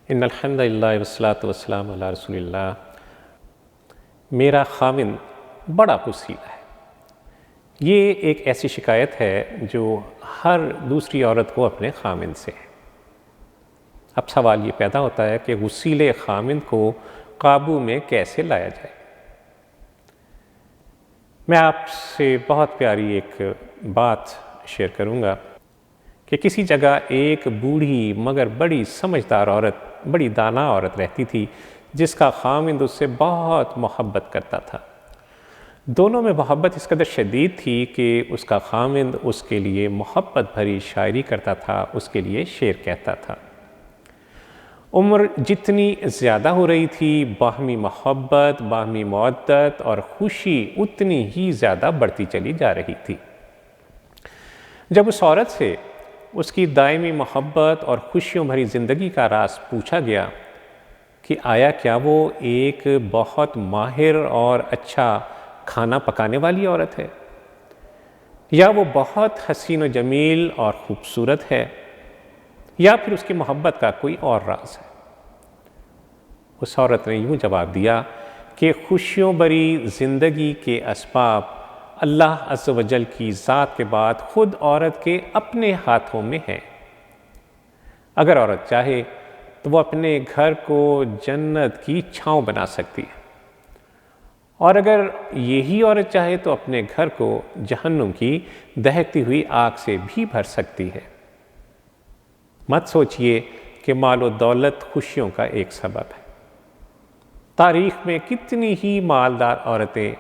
ان الحمد للہ والصلاۃ والسلام علی رسول اللہ۔ میرا خاوند بڑا پسیلا ہے۔ یہ ایک ایسی شکایت ہے جو ہر دوسری عورت کو اپنے خاوند سے ہے۔ اب سوال یہ پیدا ہوتا ہے کہ غسیلے خاوند کو قابو میں کیسے لایا جائے۔ میں آپ سے بہت پیاری ایک بات شیئر کروں گا کہ کسی جگہ ایک بوڑھی مگر بڑی سمجھدار عورت، بڑی دانا عورت رہتی تھی جس کا خاوند اس سے بہت محبت کرتا تھا۔ دونوں میں محبت اس قدر شدید تھی کہ اس کا خاوند اس کے لیے محبت بھری شاعری کرتا تھا، اس کے لیے شعر کہتا تھا۔ عمر جتنی زیادہ ہو رہی تھی، باہمی محبت، باہمی مودت اور خوشی اتنی ہی زیادہ بڑھتی چلی جا رہی تھی۔ جب اس عورت سے اس کی دائمی محبت اور خوشیوں بھری زندگی کا راز پوچھا گیا کہ آیا کیا وہ ایک بہت ماہر اور اچھا کھانا پکانے والی عورت ہے، یا وہ بہت حسین و جمیل اور خوبصورت ہے، یا پھر اس کی محبت کا کوئی اور راز ہے، اس عورت نے یوں جواب دیا کہ خوشیوں بھری زندگی کے اسباب اللہ عز و جل کی ذات کے بعد خود عورت کے اپنے ہاتھوں میں ہیں۔ اگر عورت چاہے تو وہ اپنے گھر کو جنت کی چھاؤں بنا سکتی ہے، اور اگر یہی عورت چاہے تو اپنے گھر کو جہنم کی دہکتی ہوئی آگ سے بھی بھر سکتی ہے۔ مت سوچئے کہ مال و دولت خوشیوں کا ایک سبب ہے۔ تاریخ میں کتنی ہی مالدار عورتیں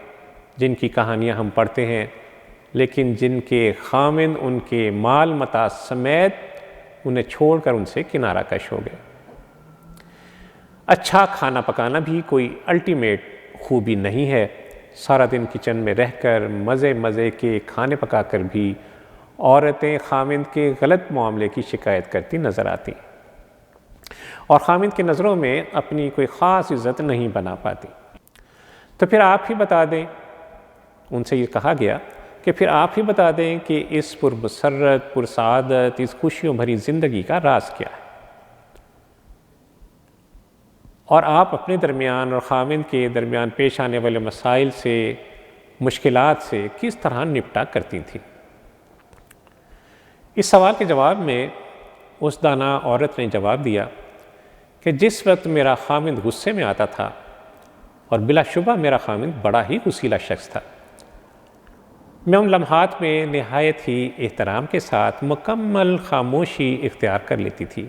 جن کی کہانیاں ہم پڑھتے ہیں، لیکن جن کے خاوند ان کے مال متاع سمیت انہیں چھوڑ کر ان سے کنارہ کش ہو گئے۔ اچھا کھانا پکانا بھی کوئی الٹیمیٹ خوبی نہیں ہے۔ سارا دن کچن میں رہ کر مزے کے کھانے پکا کر بھی عورتیں خاوند کے غلط معاملے کی شکایت کرتی نظر آتی، اور خاوند کی نظروں میں اپنی کوئی خاص عزت نہیں بنا پاتی۔ تو پھر آپ ہی بتا دیں، ان سے یہ کہا گیا کہ پھر آپ ہی بتا دیں کہ اس پرمسرت، پرسعادت، اس خوشیوں بھری زندگی کا راز کیا ہے، اور آپ اپنے درمیان اور خاوند کے درمیان پیش آنے والے مسائل سے، مشکلات سے کس طرح نپٹا کرتی تھیں۔ اس سوال کے جواب میں اس دانا عورت نے جواب دیا کہ جس وقت میرا خاوند غصے میں آتا تھا، اور بلا شبہ میرا خاوند بڑا ہی غصیلا شخص تھا، میں ان لمحات میں نہایت ہی احترام کے ساتھ مکمل خاموشی اختیار کر لیتی تھی۔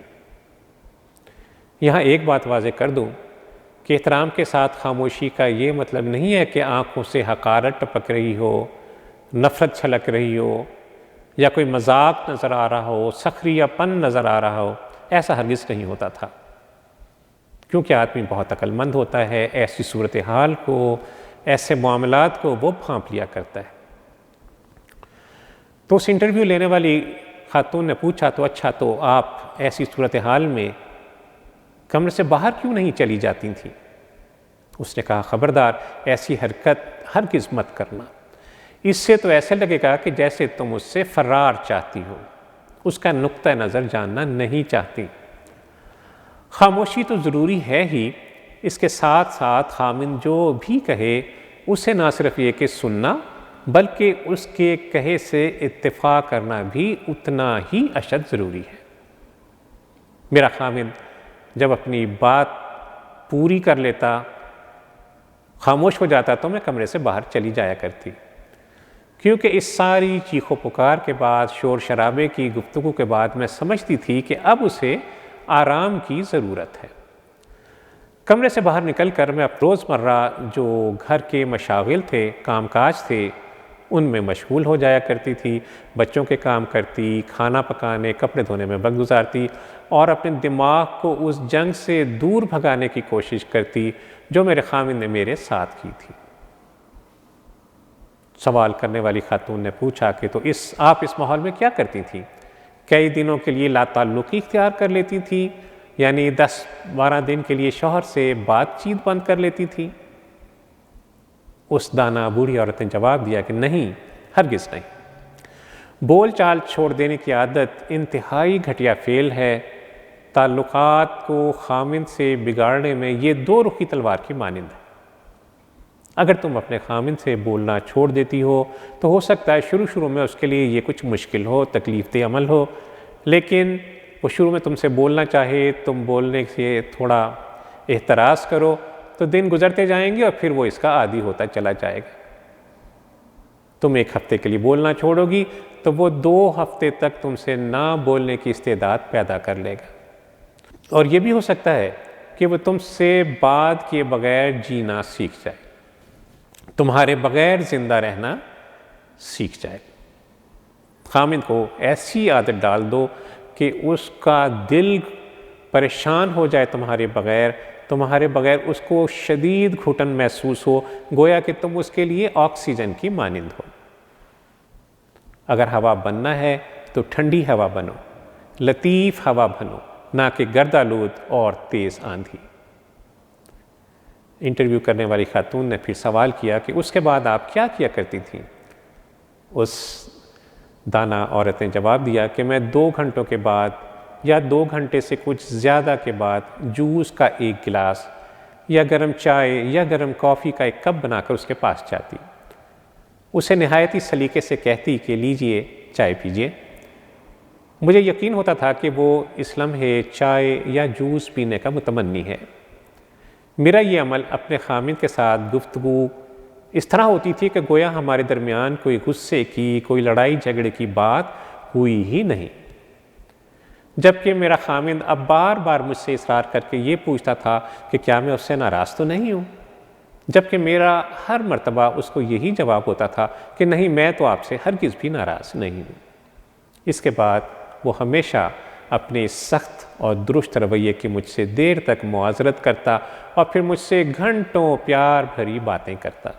یہاں ایک بات واضح کر دوں کہ احترام کے ساتھ خاموشی کا یہ مطلب نہیں ہے کہ آنکھوں سے حقارت ٹپک رہی ہو، نفرت چھلک رہی ہو، یا کوئی مذاق نظر آ رہا ہو، سخریہ پن نظر آ رہا ہو۔ ایسا ہرگز نہیں ہوتا تھا، کیونکہ آدمی بہت عقل مند ہوتا ہے، ایسی صورتحال کو، ایسے معاملات کو وہ بھانپ لیا کرتا ہے۔ تو اس انٹرویو لینے والی خاتون نے پوچھا تو اچھا، تو آپ ایسی صورتحال میں کمرے سے باہر کیوں نہیں چلی جاتی تھیں؟ اس نے کہا خبردار، ایسی حرکت ہرگز مت کرنا، اس سے تو ایسے لگے گا کہ جیسے تم اس سے فرار چاہتی ہو، اس کا نقطہ نظر جاننا نہیں چاہتی۔ خاموشی تو ضروری ہے ہی، اس کے ساتھ ساتھ خاوند جو بھی کہے اسے نہ صرف یہ کہ سننا، بلکہ اس کے کہے سے اتفاق کرنا بھی اتنا ہی اشد ضروری ہے۔ میرا خاوند جب اپنی بات پوری کر لیتا، خاموش ہو جاتا، تو میں کمرے سے باہر چلی جایا کرتی، کیونکہ اس ساری چیخ و پکار کے بعد، شور شرابے کی گفتگو کے بعد میں سمجھتی تھی کہ اب اسے آرام کی ضرورت ہے۔ کمرے سے باہر نکل کر میں اب روزمرہ جو گھر کے مشاغل تھے، کام کاج تھے، ان میں مشغول ہو جایا کرتی تھی، بچوں کے کام کرتی، کھانا پکانے، کپڑے دھونے میں وقت گزارتی، اور اپنے دماغ کو اس جنگ سے دور بھگانے کی کوشش کرتی جو میرے خاوند نے میرے ساتھ کی تھی۔ سوال کرنے والی خاتون نے پوچھا کہ تو آپ اس ماحول میں کیا کرتی تھیں؟ کئی دنوں کے لیے لا تعلقی اختیار کر لیتی تھی، یعنی 10-12 دن کے لیے شوہر سے بات چیت بند کر لیتی تھی؟ اس دانا بوڑھی عورت نے جواب دیا کہ نہیں، ہرگز نہیں۔ بول چال چھوڑ دینے کی عادت انتہائی گھٹیا فعل ہے۔ تعلقات کو خامند سے بگاڑنے میں یہ دو رخی تلوار کی مانند ہے۔ اگر تم اپنے خامند سے بولنا چھوڑ دیتی ہو تو ہو سکتا ہے شروع میں اس کے لیے یہ کچھ مشکل ہو، تکلیف دہ عمل ہو، لیکن وہ شروع میں تم سے بولنا چاہے، تم بولنے سے تھوڑا احتراز کرو تو دن گزرتے جائیں گے اور پھر وہ اس کا عادی ہوتا چلا جائے گا۔ تم 1 ہفتے کے لیے بولنا چھوڑو گی تو وہ 2 ہفتے تک تم سے نہ بولنے کی استعداد پیدا کر لے گا، اور یہ بھی ہو سکتا ہے کہ وہ تم سے بات کیے بغیر جینا سیکھ جائے، تمہارے بغیر زندہ رہنا سیکھ جائے۔ خامند کو ایسی عادت ڈال دو کہ اس کا دل پریشان ہو جائے تمہارے بغیر اس کو شدید گھٹن محسوس ہو، گویا کہ تم اس کے لیے آکسیجن کی مانند ہو۔ اگر ہوا بننا ہے تو ٹھنڈی ہوا بنو، لطیف ہوا بنو، نہ کہ گردآلود اور تیز آندھی۔ انٹرویو کرنے والی خاتون نے پھر سوال کیا کہ اس کے بعد آپ کیا کیا کرتی تھیں؟ اس دانا عورت نے جواب دیا کہ میں 2 گھنٹوں کے بعد یا 2 گھنٹے سے کچھ زیادہ کے بعد جوس کا 1 گلاس یا گرم چائے یا گرم کافی کا 1 کپ بنا کر اس کے پاس جاتی، اسے نہایت ہی سلیقے سے کہتی کہ لیجئے چائے پیجئے۔ مجھے یقین ہوتا تھا کہ وہ اس لمحے چائے یا جوس پینے کا متمنی ہے۔ میرا یہ عمل اپنے خامند کے ساتھ گفتگو اس طرح ہوتی تھی کہ گویا ہمارے درمیان کوئی غصے کی، کوئی لڑائی جھگڑے کی بات ہوئی ہی نہیں، جبکہ میرا خامند اب بار بار مجھ سے اصرار کر کے یہ پوچھتا تھا کہ کیا میں اس سے ناراض تو نہیں ہوں، جبکہ میرا ہر مرتبہ اس کو یہی جواب ہوتا تھا کہ نہیں، میں تو آپ سے ہرگز بھی ناراض نہیں ہوں۔ اس کے بعد وہ ہمیشہ اپنے سخت اور درست رویے کی مجھ سے دیر تک معاذرت کرتا اور پھر مجھ سے گھنٹوں پیار بھری باتیں کرتا۔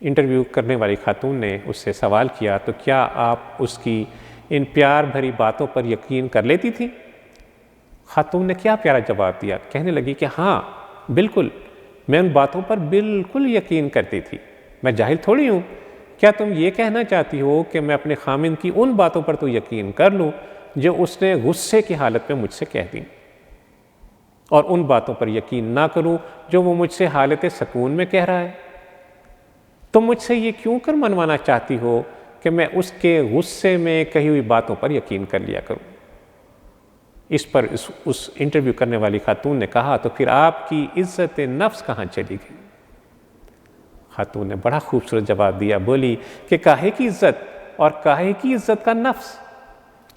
انٹرویو کرنے والی خاتون نے اس سے سوال کیا تو کیا آپ اس کی ان پیار بھری باتوں پر یقین کر لیتی تھی؟ خاتون نے کیا پیارا جواب دیا، کہنے لگی کہ ہاں بالکل، میں ان باتوں پر بالکل یقین کرتی تھی، میں جاہل تھوڑی ہوں۔ کیا تم یہ کہنا چاہتی ہو کہ میں اپنے خامند کی ان باتوں پر تو یقین کر لوں جو اس نے غصے کی حالت میں مجھ سے کہہ دیں، اور ان باتوں پر یقین نہ کروں جو وہ مجھ سے حالت سکون میں کہہ رہا ہے؟ تم مجھ سے یہ کیوں کر منوانا چاہتی ہو کہ میں اس کے غصے میں کہی ہوئی باتوں پر یقین کر لیا کروں؟ اس پر اس انٹرویو کرنے والی خاتون نے کہا تو پھر آپ کی عزت نفس کہاں چلی گئی؟ خاتون نے بڑا خوبصورت جواب دیا، بولی کہ کاہے کی عزت اور کاہے کی عزت کا نفس؟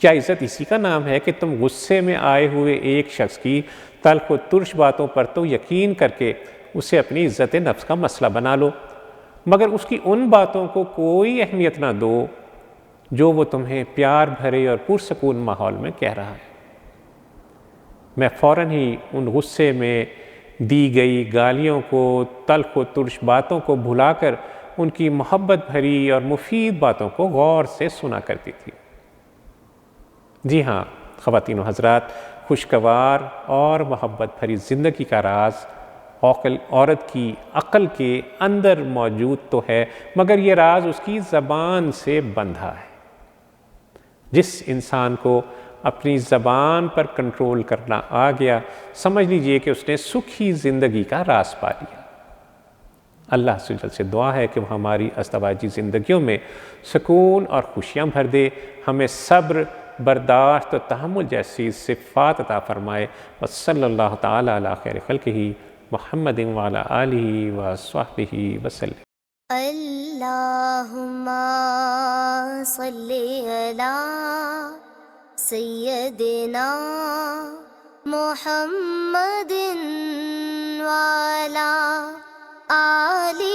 کیا عزت اسی کا نام ہے کہ تم غصے میں آئے ہوئے ایک شخص کی تلخ و ترش باتوں پر تو یقین کر کے اسے اپنی عزت نفس کا مسئلہ بنا لو، مگر اس کی ان باتوں کو کوئی اہمیت نہ دو جو وہ تمہیں پیار بھرے اور پرسکون ماحول میں کہہ رہا ہے؟ میں فوراً ہی ان غصے میں دی گئی گالیوں کو، تلخ و ترش باتوں کو بھلا کر ان کی محبت بھری اور مفید باتوں کو غور سے سنا کرتی تھی۔ جی ہاں خواتین و حضرات، خوشگوار اور محبت بھری زندگی کا راز عورت کی عقل کے اندر موجود تو ہے، مگر یہ راز اس کی زبان سے بندھا ہے۔ جس انسان کو اپنی زبان پر کنٹرول کرنا آ گیا، سمجھ لیجئے کہ اس نے سکھی زندگی کا راز پا لیا۔ اللہ عز و جل سے دعا ہے کہ وہ ہماری ازدواجی زندگیوں میں سکون اور خوشیاں بھر دے، ہمیں صبر، برداشت و تحمل جیسی صفات عطا فرمائے۔ وصلی اللہ تعالی علی خیر خلقہ محمد وعلی آلہ وصحبہ وسلم۔ اللہم صلی علی سیدنا محمد وعلی آلہ